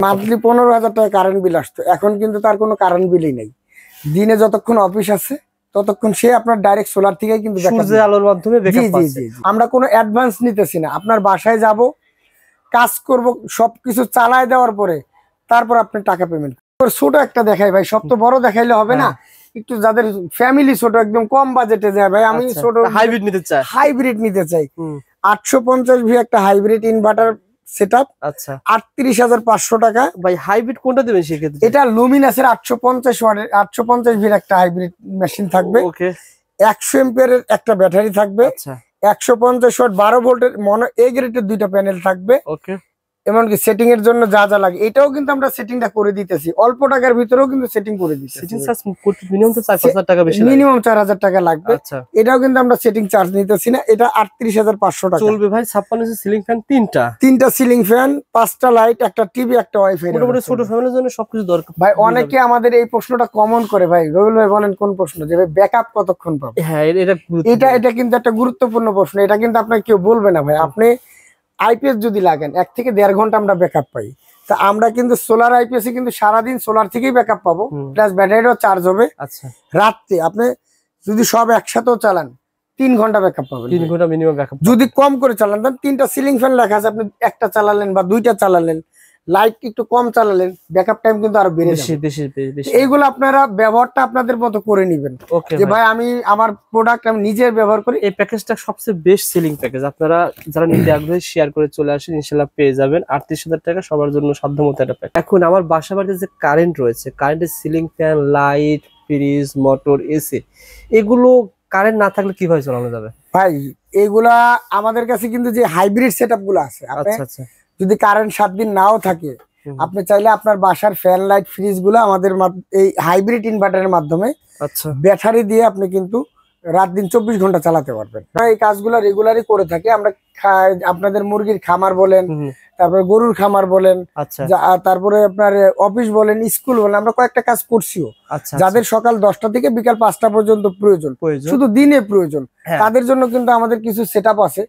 Monthly 15,000 টাকা current bill আসতো, এখন কিন্তু তার কোনো কারেন্ট বিলই নেই। দিনে যতক্ষণ অফিস আছে ততক্ষণ সে আপনার ডাইরেক্ট সোলার থেকে কিন্তু সূর্যের আলোর মাধ্যমে ব্যাকআপ পাচ্ছে। আমরা কোনো অ্যাডভান্স নিতেছি না, আপনার বাসায় যাব, কাজ করব, সবকিছু চালায় দেওয়ার পরে তারপর আপনি টাকা পেমেন্ট। ছোট একটা দেখাই ভাই, সব তো বড় দেখাইলে হবে না, একটু যাদের ফ্যামিলি ছোট, একদম কম বাজেটে যায় ভাই, আমি ছোট হাইব্রিড নিতে চাই 850 ভি একটা হাইব্রিড ইনভার্টার সেটআপ। আচ্ছা, 38,500 টাকা। ভাই হাইব্রিড কোনটা দিবেন সেক্ষেত্রে? এটা লুমিনাসের 850 ওয়াটের 850 ভির একটা হাইব্রিড মেশিন থাকবে। ওকে, 100 এম্পিয়ারের একটা ব্যাটারি থাকবে। আচ্ছা, 150 ওয়াট 12 ভোল্টের মনো এ গ্রেডের দুইটা প্যানেল থাকবে। ওকে, এমনকি সেটিং এর জন্য যা যা লাগে এটাও কিন্তু আমরা সেটিংটা করে দিতেছি, অল্প টাকার ভিতরেও কিন্তু সেটিং করে দিতেছি। সেটিং চার্জ মিনিমাম তো 4,000 টাকা বেশি লাগে, মিনিমাম 4,000 টাকা লাগবে। আচ্ছা, এটাও কিন্তু আমরা সেটিং চার্জ নিতেছি না, এটা 38,500 টাকা চলবে ভাই। 56 ইঞ্চি সিলিং ফ্যান, তিনটা সিলিং ফ্যান, 5টা লাইট, একটা টিভি, একটা ওয়াইফাই। মোটামুটি ছোট ফ্যামিলির জন্য সবকিছু দরকার ভাই। অনেকে আমাদের এই প্রশ্নটা কমন করে ভাই, রবিউল ভাই বলেন কোন প্রশ্ন, যে ভাই ব্যাকআপ কতক্ষণ পাবো? হ্যাঁ, এটা কিন্তু একটা গুরুত্বপূর্ণ প্রশ্ন, এটা কিন্তু আপনাকে কেউ বলবে না ভাই। আপনি আইপিএস যদি লাগেন 1 থেকে 1.5 ঘন্টা আমরা ব্যাকআপ পাই, তা আমরা কিন্তু সোলার আইপিএস এ কিন্তু সারাদিন সোলার থেকেই ব্যাকআপ পাবো, প্লাস ব্যাটারিটাও চার্জ হবে। আচ্ছা, রাত্রে আপনি যদি সব একসাথেও চালান 3 ঘন্টা ব্যাকআপ পাবেন। 3 ঘন্টা মিনিমাম ব্যাকআপ। যদি কম করে চালান, তাহলে 3টা সিলিং ফ্যান লেখা আছে, আপনি একটা চালালেন বা 2টা চালালেন, লাইট একটু কম চালালেন, ব্যাকআপ টাইম কিন্তু আরো বেড়ে যাবে। এইগুলো আপনারা ব্যবহারটা আপনাদের মতো করে নেবেন, যে ভাই আমি আমার প্রোডাক্ট আমি নিজের ব্যবহার করি। এই প্যাকেজটা সবচেয়ে বেস্ট সেলিং প্যাকেজ, আপনারা যারা নিতে আগ্রহী শেয়ার করে চলে আসেন, ইনশাআল্লাহ পেয়ে যাবেন। 38,000 টাকা সবার জন্য সাধ্যমতো একটা প্যাকেজ। এখন আমার বাসা বাড়িতে যে কারেন্ট রয়েছে, কারেন্টের ceiling fan, light, fridge, motor, AC, এগুলো কারেন্ট না থাকলে কিভাবে চালানো যাবে ভাই? এগুলা আমাদের কাছে কিন্তু যে হাইব্রিড সেটআপ গুলো আছে, আচ্ছা, যদি কারেন্ট 7 দিন নাও থাকে, আপনি চাইলে আপনার বাসার ফ্যান, লাইট, ফ্রিজ গুলো আমাদের এই হাইব্রিড ইনভার্টারের মাধ্যমে ব্যাটারি দিয়ে আপনি কিন্তু রাত দিন 24 ঘন্টা চালাতে পারবেন। এই কাজগুলো রেগুলারই করে থাকি আমরা। আপনাদের মুরগির খামার বলেন, তারপরে গরুর খামার বলেন, তারপরে আপনার অফিস বলেন, স্কুল বলেন, আমরা কয়েকটা কাজ করছিও। যাদের সকাল 10টা থেকে বিকাল 5টা পর্যন্ত প্রয়োজন, শুধু দিনে প্রয়োজন, তাদের জন্য কিন্তু আমাদের কিছু সেটআপ আছে।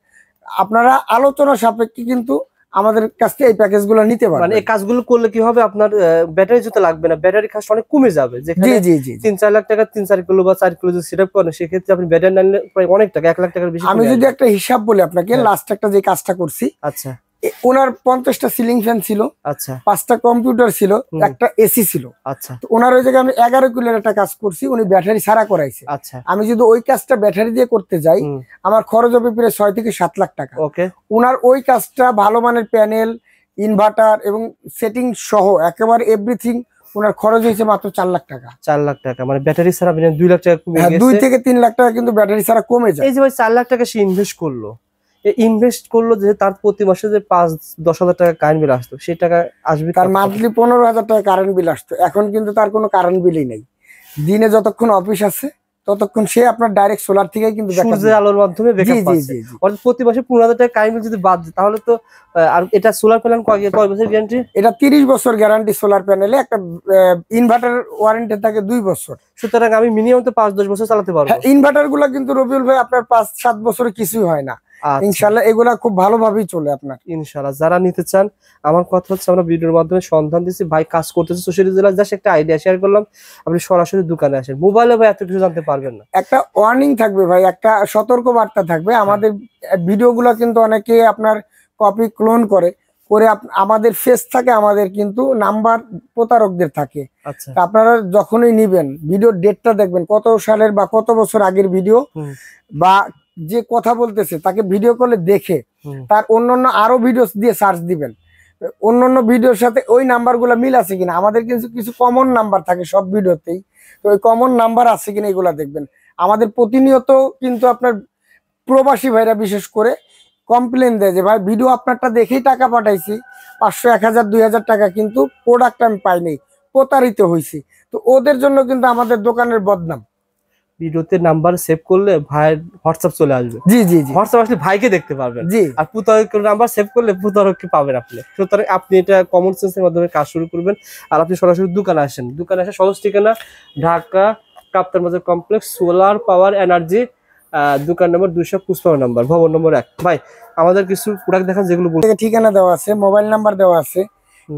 আপনারা আলোচনা সাপেক্ষে কিন্তু আমাদের কাছ থেকে এই প্যাকেজগুলো নিতে পারবেন। মানে এই কাজগুলো করলে কি হবে, আপনার ব্যাটারি যেতে লাগবে না, ব্যাটারি খাস অনেক কমে যাবে। যেখানে 3-4 লাখ টাকা 3-4 কিলো বা 4 কিলো যদি সেটআপ করেন, সেক্ষেত্রে আপনি ব্যাটারি নিলে প্রায় অনেক টাকা, 1 লাখ টাকার বেশি। আমি যদি একটা হিসাব বলি আপনাকে, লাস্ট একটা যে কাজটা করছি, আচ্ছা, ওনার 50টা সিলিং ফ্যান ছিল, আচ্ছা, 5টা কম্পিউটার ছিল, একটা এসি ছিল। আচ্ছা, তো ওনার ওই জায়গায় আমি 11 কিলোর একটা কাজ করছি, উনি ব্যাটারি ছাড়া করাইছে। আচ্ছা, আমি যদি ওই কাজটা ব্যাটারি দিয়ে করতে যাই, আমার খরচ হবে প্রায় 6 থেকে 7 লাখ টাকা। ওকে, ওনার ওই কাজটা ভালো মানের প্যানেল, ইনভার্টার এবং সেটিং সহ একেবারে এভরিথিং ওনার খরচ হয়েছে মাত্র 4 লাখ টাকা। 4 লাখ টাকা মানে ব্যাটারি ছাড়া 2 লাখ টাকা কমে গেছে। 2 থেকে 3 লাখ টাকা কিন্তু ব্যাটারি ছাড়া কমে যায়। এই যে ভাই 4 লাখ টাকা সে ইনভেস্ট করলো যে তার প্রতি মাসে যে 5-10 হাজার টাকা কারেন্ট বিল আসতো, সেই টাকা আসবে তার মান্থলি 15,000 টাকা কারেন্ট বিল আসতো, এখন কিন্তু তার কোনো কারেন্ট বিলই নেই। দিনে যতক্ষণ অফিস আছে ততক্ষণ সে আপনার ডাইরেক্ট সোলার থেকে কিন্তু সূর্যের আলোর মাধ্যমে ব্যাকআপ পাচ্ছে। অর্থাৎ প্রতি মাসে 15,000 টাকা কারেন্ট বিল যদি বাদ দেয়, তাহলে তো আর এটা সোলার প্যানেল কয় বছর গ্যারান্টি? এটা 30 বছর গ্যারান্টি সোলার প্যানেলে। একটা ইনভার্টার ওয়ারেন্টি থাকে 2 বছর। সুতরাং আমি মিনিমাম তো 5-10 বছর চালাতে পারবো। ইনভার্টার গুলা কিন্তু রবিউল ভাই আপনার 5-7 বছরে কিছুই হয় না, ইনশাআল্লাহ এগুলা খুব ভালোভাবেই চলে আপনার ইনশাআল্লাহ। যারা নিতে চান, আমার কথা হচ্ছে আমরা ভিডিওর মাধ্যমে সন্ধান দিচ্ছি, ভাই কাজ করতেছে সোশ্যাল জেলা, জাস্ট একটা আইডিয়া শেয়ার করলাম। আপনি সরাসরি দোকানে আসেন, মোবাইলে ভাই এত কিছু জানতে পারবেন না। একটা ওয়ার্নিং থাকবে ভাই, একটা সতর্ক বার্তা থাকবে। আমাদের ভিডিওগুলো কিন্তু অনেকে আপনার কপি ক্লোন করে আমাদের ফেস থাকে, আমাদের কিন্তু নাম্বার প্রতারকদের থাকে। আপনারা যখনই নিবেন ভিডিও ডেটটা দেখবেন, কত সালের বা কত বছর আগের ভিডিও, বা যে কথা বলতেছে তাকে ভিডিও কলে দেখে তার অন্যান্য আরো ভিডিও দিয়ে সার্চ দিবেন, অন্যান্য ভিডিওর সাথে ওই নাম্বারগুলো মিল আছে কিনা। আমাদের কিন্তু কিছু কমন নাম্বার থাকে সব ভিডিওতেই, তো ওই কমন নাম্বার আছে কিনা এগুলা দেখবেন। আমাদের প্রতিনিয়ত কিন্তু আপনার প্রবাসী ভাইরা বিশেষ করে কমপ্লেন দেয় যে ভাই ভিডিও আপনারটা দেখেই টাকা পাঠাইছি, 500, 1000, 2000 টাকা, কিন্তু প্রোডাক্ট আমি পাইনি, প্রতারিত হয়েছি। তো ওদের জন্য কিন্তু আমাদের দোকানের বদনাম। ভিডিওতে নাম্বার সেভ করলে ভাইয়ের হোয়াটসঅ্যাপ চলে আসবে। জি, হোয়াটসঅ্যাপ আসলে ভাইকে দেখতে পারবেন। আর প্রতারকের নাম্বার সেভ করলে প্রতারককে পাবেন আপনি। সুতরাং আপনি এটা কমন সেন্সের মাধ্যমে কাজ শুরু করবেন। আর আপনি সরাসরি দোকানে আসেন। দোকানে আসে সহজ ঠিকানা ঢাকা কাপ্তান বাজার কমপ্লেক্স, সোলার পাওয়ার এনার্জি, দোকান নম্বর 255 নম্বর, ভবন নম্বর 1। ভাই আমাদের কিছু প্রোডাক্ট দেখান যেগুলো ঠিকানা দেওয়া আছে, মোবাইল নাম্বার দেওয়া আছে,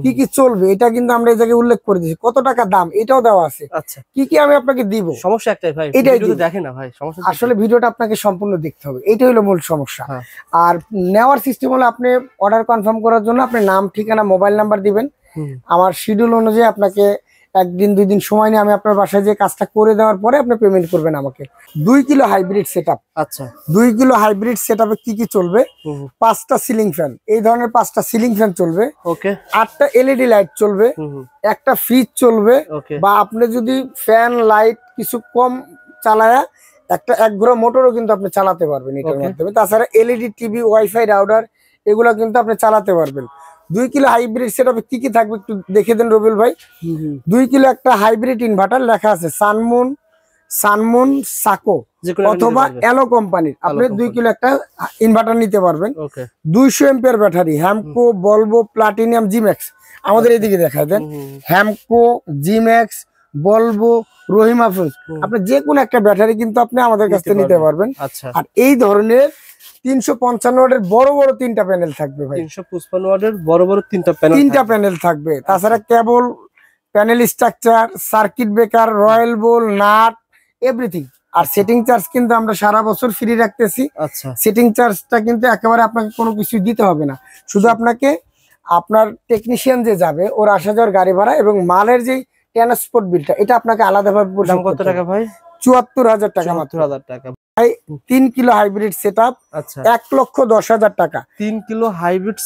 কি কি চলবে এটা কিন্তু আমরা এই জায়গায় উল্লেখ করে দিয়েছি, কত টাকা দাম এটাও দেওয়া আছে। আচ্ছা, কি কি আমি আপনাকে দিব, সমস্যা একটাই ভাই, এটাই ভিডিও দেখেন না ভাই, সমস্যা আসলে ভিডিওটা আপনাকে সম্পূর্ণ দেখতে হবে, এটাই হলো মূল সমস্যা। হ্যাঁ। আর নেওয়ার সিস্টেম হলো আপনি অর্ডার কনফার্ম করার জন্য আপনি নাম, ঠিকানা, মোবাইল নাম্বার দিবেন। আমার শিডিউল অনুযায়ী আপনাকে একদিন 2 দিন সময় নিয়ে আমি আপনার বাসায় যে কাজটা করে দেওয়ার পরে আপনি পেমেন্ট করবেন আমাকে। 2 কিলো হাইব্রিড সেটআপ। আচ্ছা, 2 কিলো হাইব্রিড সেটআপে কি কি চলবে? 5টা সিলিং ফ্যান, এই ধরনের 5টা সিলিং ফ্যান চলবে। ওকে। 8টা এলইডি লাইট চলবে, একটা ফ্রিজ চলবে, বা আপনি যদি ফ্যান লাইট কিছু কম চালায়া একটা 1 ঘোড়া মোটরও কিন্তু আপনি চালাতে পারবেন এটার মাধ্যমে। তাছাড়া এলইডি টিভি, ওয়াইফাই, রাউটার এগুলো কিন্তু আপনি চালাতে পারবেন। 2 কিলো হাইব্রিড সেটআপে কি কি থাকবে একটু দেখে দেন রবিউল ভাই। 2 কিলো একটা হাইব্রিড ইনভার্টার, লেখা আছে সানমুন সাকো অথবা এলো কোম্পানির, আপনি 2 কিলো একটা ইনভার্টার নিতে পারবেন। 200 এম্পিয়ার ব্যাটারি, হ্যামকো, বলবো, প্লাটিনিয়াম, জিম্যাক্স। আমাদের এদিকে দেখায় দেন, হ্যামকো, জিম্যাক্স, বলবো, রহিমা ফ্রুজ, আপনি যে কোনো একটা ব্যাটারি কিন্তু আপনি আমাদের কাছ থেকে নিতে পারবেন। আর এই ধরনের 355 ওয়াটের বড় বড় 3টা প্যানেল থাকবে ভাই, 355 ওয়াটের বড় বড় 3টা প্যানেল থাকবে। তাছাড়া cable, panel structure, circuit breaker, rawl bolt, nut, everything. আর সেটিং চার্জ কিন্তু আমরা সারা বছর ফ্রি রাখতেছি। সেটিং চার্জটা কিন্তু একেবারে আপনাকে কোনো কিছু দিতে হবে না, শুধু আপনাকে আপনার টেকনিশিয়ান যে যাবে ওর আসা যাওয়ার গাড়ি ভাড়া এবং মালের যে ট্রান্সপোর্ট বিলটা এটা আপনাকে আলাদাভাবে পরিশোধ করতে হবে। কত টাকা ভাই? ৭৪,০০০ টাকা মাত্র। ৭৪,০০০ টাকা। 3 কিলো হাইব্রিড সেটআপ, ১,১০,০০০ টাকা। 3 কিলো হাইব্রিড,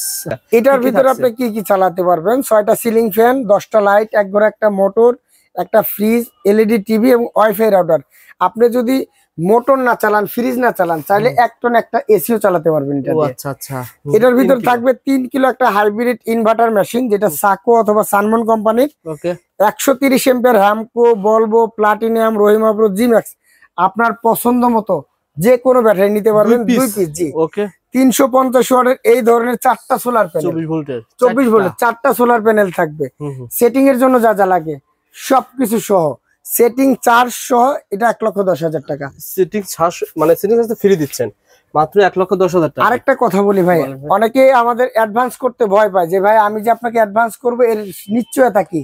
এটার ভিতরে আপনি কি কি চালাতে পারবেন? 6টা সিলিং ফ্যান, 10টা লাইট, 1 ঘোড়া একটা মোটর, একটা ফ্রিজ, এলইডি টিভি এবং ওয়াইফাই রাউটার। আপনি যদি মোটর না চালান, ফ্রিজ না চালান, চাইলে 1 টন একটা এসিও চালাতে পারবেন এটা দিয়ে। আচ্ছা আচ্ছা। এটার ভিতর থাকবে 3 কিলো একটা হাইব্রিড ইনভার্টার মেশিন, যেটা সাকো অথবা সানমুন কোম্পানির। 130 এম্পিয়ার, হ্যামকো, বলবো, প্লাটিনিয়াম, রহিমা প্রো, জিম্যাক্স। আপনার পছন্দ মতো যে কোনো ব্যাটারি নিতে পারবেন, 2 পিস। জি, 350 ওয়াটের এই ধরনের 4টা সোলার প্যানেল, 24 ভোল্টের 4টা সোলার প্যানেল থাকবে। সেটিং এর জন্য যা যা লাগে সবকিছু সহ, সেটিং চার্জ সহ, এটা 1,10,০০০ টাকা। সেটিং চার্জ মানে সেটিং চার্জ ফ্রি দিচ্ছেন মাত্র 1,10,০০০ টাকা। আরেকটা কথা বলি ভাই, অনেকে আমাদের অ্যাডভান্স করতে ভয় পায় যে ভাই আমি যে আপনাকে অ্যাডভান্স করব এর নিশ্চয়তা কি?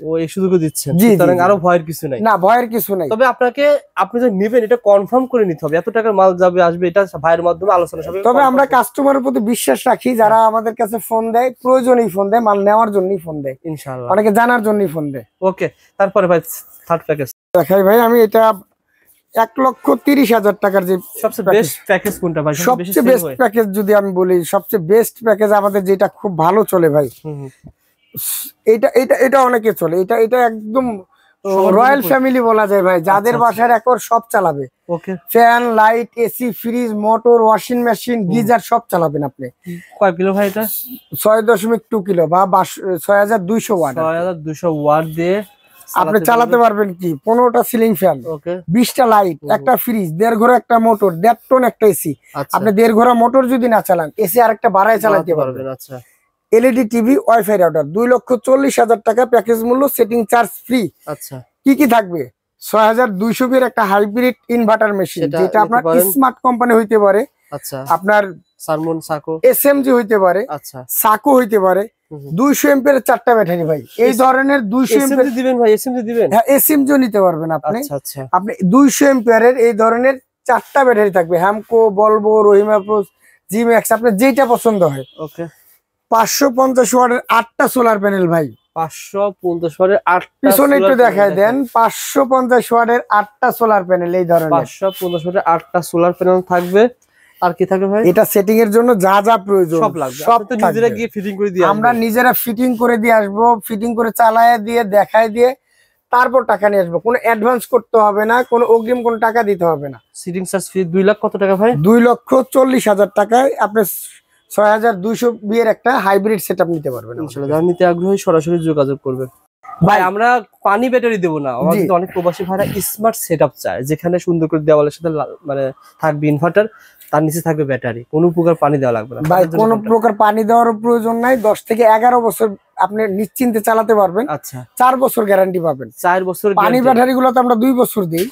ও এই সুযোগ দিচ্ছেন, সুতরাং আরো ভয়ের কিছু নাই। না, ভয়ের কিছু নাই, তবে আপনি যে নেবেন এটা কনফার্ম করে নিতে হবে, এত টাকার মাল যাবে আসবে এটা ভাইয়ের মাধ্যমে আলোচনা হবে। তবে আমরা কাস্টমারের প্রতি বিশ্বাস রাখি, যারা আমাদের কাছে ফোন দেয় প্রয়োজনেই ফোন দেয়, মাল নেওয়ার জন্যই ফোন দেয় ইনশাআল্লাহ, অনেকে জানার জন্যই ফোন দেয়। ওকে, তারপরে ভাই থার্ড প্যাকেজ দেখাই ভাই। আমি এটা 1,30,০০০ টাকার যে সবচেয়ে বেস্ট প্যাকেজ কোনটা ভাই? সবচেয়ে বেস্ট প্যাকেজ যদি আমি বলি, সবচেয়ে বেস্ট প্যাকেজ আমাদের যেটা খুব ভালো চলে ভাই, এটা অনেকে চলে, এটা একদম রয়্যাল ফ্যামিলি বলা যায় ভাই, যাদের বাসার একর সব চালাবে। Fan, light, AC, fridge, motor, washing machine, geyser সব চালাবেন আপনি। কয় কিলো ভাই এটা? 6.2 কিলো বা 6200 ওয়াট। 6200 ওয়াট দিয়ে আপনি চালাতে পারবেন কি 15টা সিলিং ফ্যান, 20টা লাইট, একটা ফ্রিজ, 1.5 ঘোড়া একটা মোটর, 1.5 টন একটা এসি। আপনি 1.5 ঘোড়া মোটর যদি না চালান, এসি আরেকটা বাড়ায় চালাতে পারবেন। আচ্ছা, এলইডি টিভি, ওয়াইফাই রাউটার, 2,40,000 টাকা প্যাকেজ মূল্য, সেটিং চার্জ ফ্রি। আচ্ছা, কি কি থাকবে? 6,200 এর একটা হাইব্রিড ইনভার্টার মেশিন, যেটা আপনার স্মার্ট কোম্পানি হইতে পারে, আচ্ছা আপনার সানমুন সাকো, এসএমজি হইতে পারে, আচ্ছা সাকো হইতে পারে। 200 এম্পিয়ারের 4টা ব্যাটারি ভাই, এই ধরনের 200 এম্পিয়ার দিবেন ভাই, এসএমজি দিবেন? হ্যাঁ, এসএমজিও নিতে পারবেন আপনি। আচ্ছা, আপনি 200 এম্পিয়ারের এই ধরনের 4টা ব্যাটারি থাকবে, হ্যামকো, বলবো, রহিমা প্রো, জিম্যাক্স, আপনার যেটা পছন্দ হয়। ওকে, 550 ওয়াটের 8টা সোলার প্যানেল ভাই, 550 ওয়াটের 8টা, পিছনে একটু দেখায় দেন, 550 ওয়াটের 8টা সোলার প্যানেল, এই ধরনের 550 ওয়াটের 8টা সোলার প্যানেল থাকবে। আর কি থাকবে ভাই? এটা সেটিং এর জন্য যা যা প্রয়োজন সব লাগবে, সব তো নিজেরা গিয়ে ফিটিং করে দিয়ে আমরা নিজেরা ফিটিং করে দিয়ে আসবো, ফিটিং করে চালায় দিয়ে দেখায় দিয়ে তারপর টাকা নিয়ে আসবো। কোনো অ্যাডভান্স করতে হবে না, কোনো অগ্রিম কোনো টাকা দিতে হবে না। সিটিং চার্জ ফি 2 লাখ কত টাকা ভাই? 2,40,000 টাকায় আপনি 6,200 বিয়ের একটা হাইব্রিড সেটআপ নিতে পারবেন। ইনশাআল্লাহ, যারা নিতে আগ্রহী সরাসরি যোগাযোগ করবেন। ভাই আমরা পানি ব্যাটারি দেবো না, আমাদের অনেক প্রবাসী ভাইরা স্মার্ট সেটআপ চায়, যেখানে সুন্দর করে দেওয়ালের সাথে মানে থাকবে ইনভার্টার, তার নিচে থাকবে ব্যাটারি, কোনো প্রকার পানি দেওয়া লাগবে না ভাই, কোনো প্রকার পানি দেওয়ার প্রয়োজন নাই। 10 থেকে 11 বছর আপনি নিশ্চিন্তে চালাতে পারবেন। আচ্ছা, 4 বছর গ্যারান্টি পাবেন। 4 বছর পানি ব্যাটারি গুলো তো আমরা 2 বছর দিই,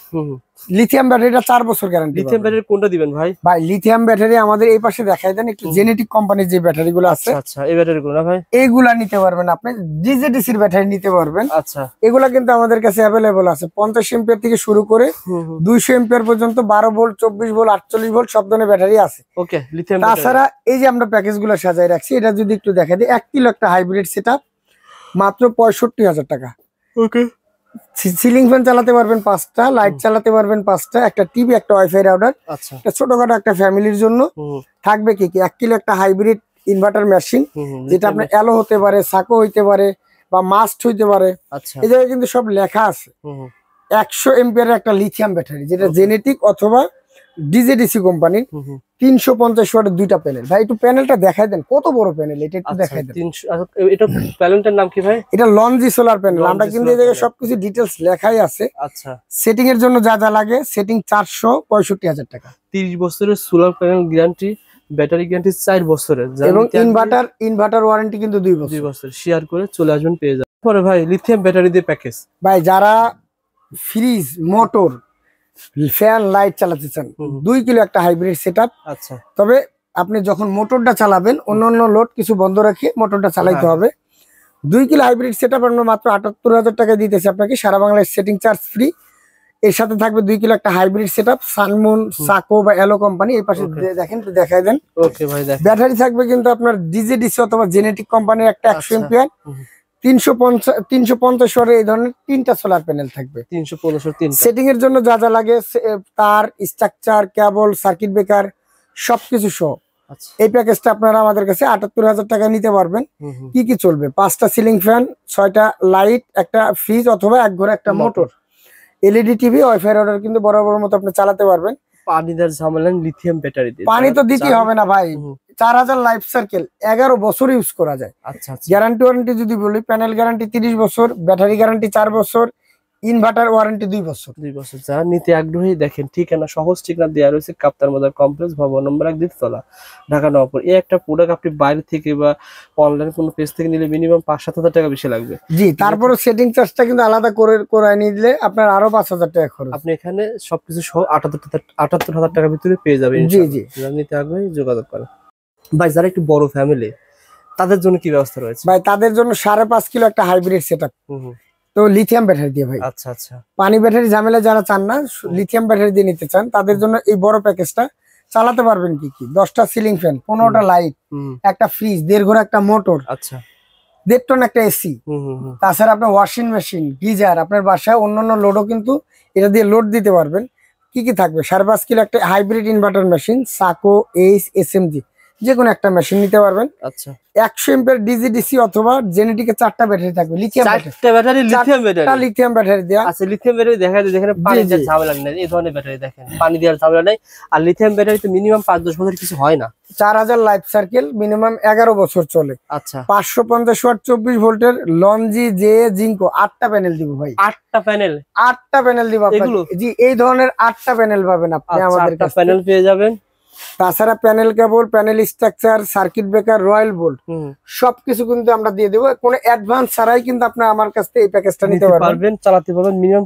লিথিয়াম ব্যাটারিটা 4 বছর গ্যারান্টি। লিথিয়াম ব্যাটারি কোনটা দিবেন ভাই? ভাই লিথিয়াম ব্যাটারি আমাদের এই পাশে দেখাই দেন একটু, জেনেটিক কোম্পানির যে ব্যাটারি গুলো আছে। আচ্ছা, এই ব্যাটারি গুলো না ভাই? এইগুলা নিতে পারবেন আপনি, ডিজেডিসির ব্যাটারি নিতে পারবেন। আচ্ছা, এগুলা কিন্তু আমাদের কাছে অ্যাভেলেবল আছে 50 এম্পিয়ার থেকে শুরু করে 200 এম্পিয়ার পর্যন্ত, 12 ভোল্ট, 24 ভোল্ট, 48 ভোল্ট সব ধরনের ব্যাটারি আছে। ওকে, লিথিয়াম। তাছাড়া এই যে আমরা প্যাকেজ গুলো সাজাই রাখছি, এটা যদি একটু দেখা দিই, 1 কিলো একটা হাইব্রিড সেটআপ মাত্র 65,000 টাকা। ওকে, সিলিং ফ্যান চালাতে পারবেন 5টা, লাইট চালাতে পারবেন 5টা, একটা টিভি, একটা ওয়াইফাই রাউটার। আচ্ছা, একটা ছোটখাটো একটা ফ্যামিলির জন্য থাকবে কি কি 1 কিলো একটা হাইব্রিড ইনভার্টার মেশিন, যেটা আপনার অ্যালো হতে পারে, সাকো হইতে পারে বা মাস্ট হইতে পারে। আচ্ছা, এই জায়গায় কিন্তু সব লেখা আছে। 100 এম্পিয়ার একটা লিথিয়াম ব্যাটারি, যেটা জেনেটিক অথবা ডিজেডিসি কোম্পানির, 350 ওয়াটের 2টা প্যানেল। ভাই একটু প্যানেলটা দেখাই দেন, কত বড় প্যানেল এটা, একটু দেখাই দেন। এটা প্যানেলটার নাম কি ভাই? এটা লঞ্জি সোলার প্যানেল। আমরা কিন্তু এই জায়গায় সবকিছু ডিটেলস লেখাই আছে। আচ্ছা, সেটিং এর জন্য যা যা লাগে, সেটিং 465,000 টাকা। 30 বছরের solar panel guarantee, battery guarantee 4 বছরের, এবং ইনভার্টার ওয়ারেন্টি কিন্তু 2 বছর। 2 বছর শেয়ার করে চলে আসবেন, পেয়ে যাবেন। পরে ভাই লিথিয়াম ব্যাটারি দিয়ে প্যাকেজ। ভাই যারা ফ্রিজ, মোটর, ফ্যান, লাইট চালাতে চান, 2 কিলো একটা হাইব্রিড সেটআপ। আচ্ছা, তবে আপনি যখন মোটরটা চালাবেন, অন্যান্য লোড কিছু বন্ধ রেখে মোটরটা চালাইতে হবে। 2 কিলো হাইব্রিড সেটআপ আমরা মাত্র 78,000 টাকা দিতেছি আপনাকে, সারা বাংলায় সেটিং চার্জ ফ্রি। এর সাথে থাকবে 2 কিলো একটা হাইব্রিড সেটআপ, সানমুন, সাকো বা এলো কোম্পানি। এই পাশে দেখেন, একটু দেখাই দেন। ওকে ভাই, দেখেন। ব্যাটারি থাকবে কিন্তু আপনার ডিজেডিসি অথবা জেনেটিক কোম্পানির একটা 100 এম্পিয়ার, 350 ওয়াটের এই ধরনের 3টা সোলার প্যানেল থাকবে। 315 সেটিং এর জন্য যা যা লাগে, তার, স্ট্রাকচার, কেবল, সার্কিট ব্রেকার সবকিছু সহ এই প্যাকেজটা আপনারা আমাদের কাছে 78,000 টাকা নিতে পারবেন। কি কি চলবে? 5টা সিলিং ফ্যান, 6টা লাইট, একটা ফ্রিজ অথবা এক ঘরে একটা motor, LED TV, wifi router কিন্তু বরাবর মতো আপনি চালাতে পারবেন। পানি দেওয়ার ঝামেলা লিথিয়াম ব্যাটারি দিয়ে। পানি তো দিতেই হবে না ভাই, 4000 লাইফ সার্কেল, 11 বছর ইউজ করা যায়। আচ্ছা, গ্যারান্টি ওয়ারেন্টি যদি বলি, প্যানেল গ্যারান্টি 30 বছর, ব্যাটারি গ্যারান্টি 4 বছর, ইনভার্টার ওয়ারেন্টি 2 বছর। 2 বছর। যারা নিতে আগ্রহী দেখেন, ঠিকানা, সহজ ঠিকানা দেওয়া রয়েছে, কাপ্তান বাজার কমপ্লেক্স, ভবন নম্বর 1, দ্বিতীয়তলা, ঢাকা নবাবপুর। এই একটা প্রোডাক্ট আপনি বাইরে থেকে বা অনলাইন কোনো পেজ থেকে নিলে মিনিমাম 5-7 হাজার টাকা বেশি লাগবে। জি, তারপরে সেটিং চার্জটা কিন্তু আলাদা করে নিলে আপনার আরো 5,000 টাকা খরচ। আপনি এখানে সবকিছু সহ 78,000 টাকার ভিতরে পেয়ে যাবেন। জি জি, যারা নিতে আগ্রহী যোগাযোগ করেন। ভাই যারা একটু বড় ফ্যামিলি, তাদের জন্য কি ব্যবস্থা রয়েছে? ভাই তাদের জন্য 5.5 কিলো একটা হাইব্রিড সেটআপ, তো লিথিয়াম ব্যাটারি দিয়ে। ভাই আচ্ছা, আচ্ছা, পানি ব্যাটারি ঝামেলা যারা চান না, লিথিয়াম ব্যাটারি দিয়ে নিতে চান, তাদের জন্য এই বড় প্যাকেজটা। চালাতে পারবেন কি কি? 10টা সিলিং ফ্যান, 15টা লাইট, একটা ফ্রিজ, 1.5 ঘরে একটা মোটর, আচ্ছা, 1.5 টন একটা এসি। তাছাড়া আপনার ওয়াশিং মেশিন, গিজার, আপনার বাসায় অন্যান্য লোডও কিন্তু এটা দিয়ে লোড দিতে পারবেন। কি কি থাকবে? 5.5 কিলো একটা হাইব্রিড ইনভার্টার মেশিন, সাকো, এসএমজি, যে কোনো একটা মেশিন নিতে পারবেন। আচ্ছা, 100 এম্পিয়ার ডিজিডিসি অথবা জেনেটিকের 4টা ব্যাটারি থাকবে, লিথিয়াম ব্যাটারি, লিথিয়াম ব্যাটারি দেয়া। আচ্ছা, লিথিয়াম ব্যাটারি দেখা যায় যেখানে পানি দেওয়ার ঝামেলা নেই, এই ধরনের ব্যাটারি দেখেন, পানি দেওয়ার ঝামেলা নেই। আর লিথিয়াম ব্যাটারি তো মিনিমাম 5-10 বছর কিছু হয় না। 4000 লাইফ সার্কেল, মিনিমাম 11 বছর চলে। আচ্ছা, 550 ওয়াট 24 ভোল্টের লঞ্জি জে জিঙ্কো 8টা প্যানেল দিব ভাই। 8টা প্যানেল? 8টা প্যানেল দিব আপনাকে। জি, এই ধরনের 8টা প্যানেল পাবেন আপনি আমাদের কাছে। 8টা প্যানেল পেয়ে যাবেন। তাছাড়া panel cable, panel structure, circuit breaker, royal bolt সবকিছু কিন্তু আমরা দিয়ে দেবো। কোনো অ্যাডভান্স ছাড়াই কিন্তু আপনি আমার কাছ থেকে এই প্যাকেজটা নিতে পারবেন, চালাতে পারবেন। মিনিমাম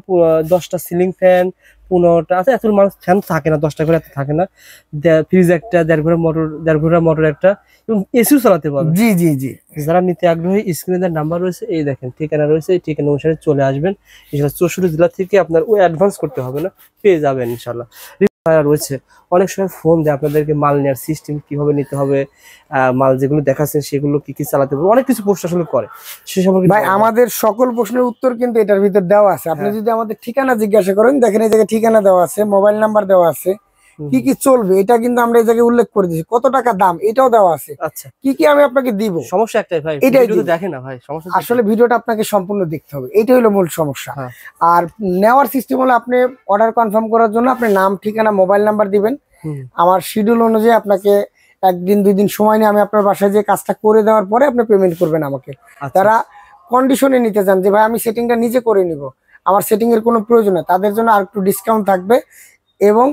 10টা সিলিং ফ্যান, 15টা আছে। এত মানুষ ফ্যান থাকে না, 10টা করে এত থাকে না। ফ্রিজ একটা, 1.5 ঘোড়া মোটর একটা, এবং এসিও চালাতে পারবেন। জি জি জি, যারা নিতে আগ্রহী স্ক্রিনে নাম্বার রয়েছে, এই দেখেন ঠিকানা রয়েছে, এই ঠিকানা অনুসারে চলে আসবেন। ইনশাআল্লাহ 64 জেলা থেকে আপনার ওই অ্যাডভান্স করতে হবে না, পেয়ে যাবেন ইনশাআল্লাহ। রয়েছে অনেক সময় ফোন দেয় আপনাদেরকে, মাল নেওয়ার সিস্টেম কিভাবে নিতে হবে, মাল যেগুলো দেখাচ্ছেন সেগুলো কি কি চালাতে হবে, অনেক কিছু প্রশ্ন আসলে করে। সে সম্পর্কে ভাই আমাদের সকল প্রশ্নের উত্তর কিন্তু এটার ভিতর দেওয়া আছে। আপনি যদি আমাদের ঠিকানা জিজ্ঞাসা করেন, দেখেন এই জায়গায় ঠিকানা দেওয়া আছে, মোবাইল নাম্বার দেওয়া আছে, কি কি চলবে এটা কিন্তু আমরা এই জায়গায় উল্লেখ করে দিয়েছি, কত টাকা দাম এটাও দেওয়া আছে। আচ্ছা, কি কি আমি আপনাকে দিব। সমস্যা একটাই ভাই, এটাই দেখেন না ভাই, সমস্যা আসলে ভিডিওটা আপনাকে সম্পূর্ণ দেখতে হবে, এইটাই হলো মূল সমস্যা। আর নেওয়ার সিস্টেম হলো, আপনি অর্ডার কনফার্ম করার জন্য আপনি নাম, ঠিকানা, মোবাইল নাম্বার দিবেন। আমার শিডিউল অনুযায়ী আপনাকে 1-2 দিন সময় নিয়ে আমি আপনার বাসায় যে কাজটা করে দেওয়ার পরে আপনি পেমেন্ট করবেন আমাকে। তারা কন্ডিশনে নিতে চান যে ভাই আমি সেটিংটা নিজে করে নিব, আমার সেটিং এর কোনো প্রয়োজন নেই, তাদের জন্য আর একটু ডিসকাউন্ট থাকবে। এবং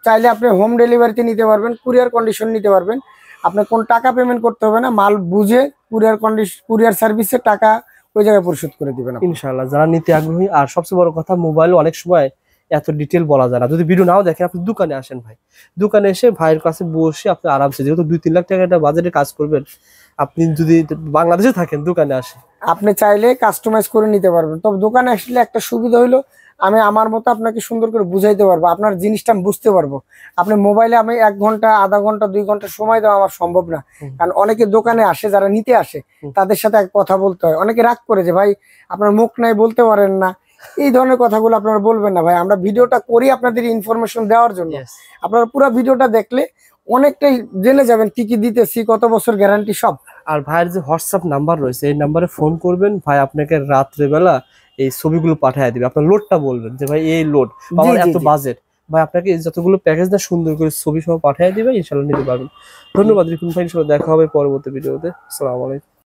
চাইলে আপনি হোম ডেলিভারিতে নিতে পারবেন, কুরিয়ার কন্ডিশন নিতে পারবেন। আপনার কোন টাকা পেমেন্ট করতে হবে না, মাল বুঝে কুরিয়ার সার্ভিসে টাকা ওই জায়গায় পরিশোধ করে দিবেন ইনশাআল্লাহ। যারা নিতে আগ্রহী, আর সবচেয়ে বড় কথা মোবাইল অনেক সময় এত ডিটেল বলা যায় না। যদি ভিডিও নাও দেখেন, আপনি দোকানে আসেন ভাই, দোকানে এসে ভাইয়ের কাছে বসে আপনি আরামসে, যেহেতু 2-3 লাখ টাকা একটা বাজেটে কাজ করবেন, আপনি যদি বাংলাদেশে থাকেন দোকানে আসেন, আপনি চাইলে কাস্টমাইজ করে নিতে পারবেন। তবে দোকানে আসলে একটা সুবিধা হইলো, আমি আমার মতো আপনাকে সুন্দর করে বুঝাইতে পারবো, আপনার জিনিসটা আমি বুঝতে পারবো। আপনি মোবাইলে আমি 1 ঘন্টা, আধা ঘন্টা, 2 ঘন্টা সময় দেওয়া আমার সম্ভব না। কারণ অনেকে দোকানে আসে, যারা নিতে আসে তাদের সাথে কথা বলতে হয়। অনেকে রাগ করে যে ভাই আপনার মুখ নাই, বলতে পারেন না, এই ধরনের কথাগুলো আপনারা বলবেন না ভাই। আমরা ভিডিওটা করি আপনাদের ইনফরমেশন দেওয়ার জন্য। আপনারা পুরো ভিডিওটা দেখলে অনেকটাই জেনে যাবেন কি কি দিতেছি, কত বছর গ্যারান্টি সব। আর ভাইয়ের যে হোয়াটসঅ্যাপ নাম্বার রয়েছে, এই নাম্বারে ফোন করবেন, ভাই আপনাকে রাত্রেবেলা এই ছবিগুলো পাঠিয়ে দিবে। আপনার লোডটা বলবেন যে ভাই এই লোড, আমার এত বাজেট, ভাই আপনাকে যতগুলো প্যাকেজ না সুন্দর করে ছবি সহ পাঠিয়ে দিবে, ইনশাআল্লাহ নিতে পারবেন। ধন্যবাদ রিপুন ভাই, ইনশাআল্লাহ দেখা হবে পরবর্তী ভিডিওতে। আসসালামু আলাইকুম।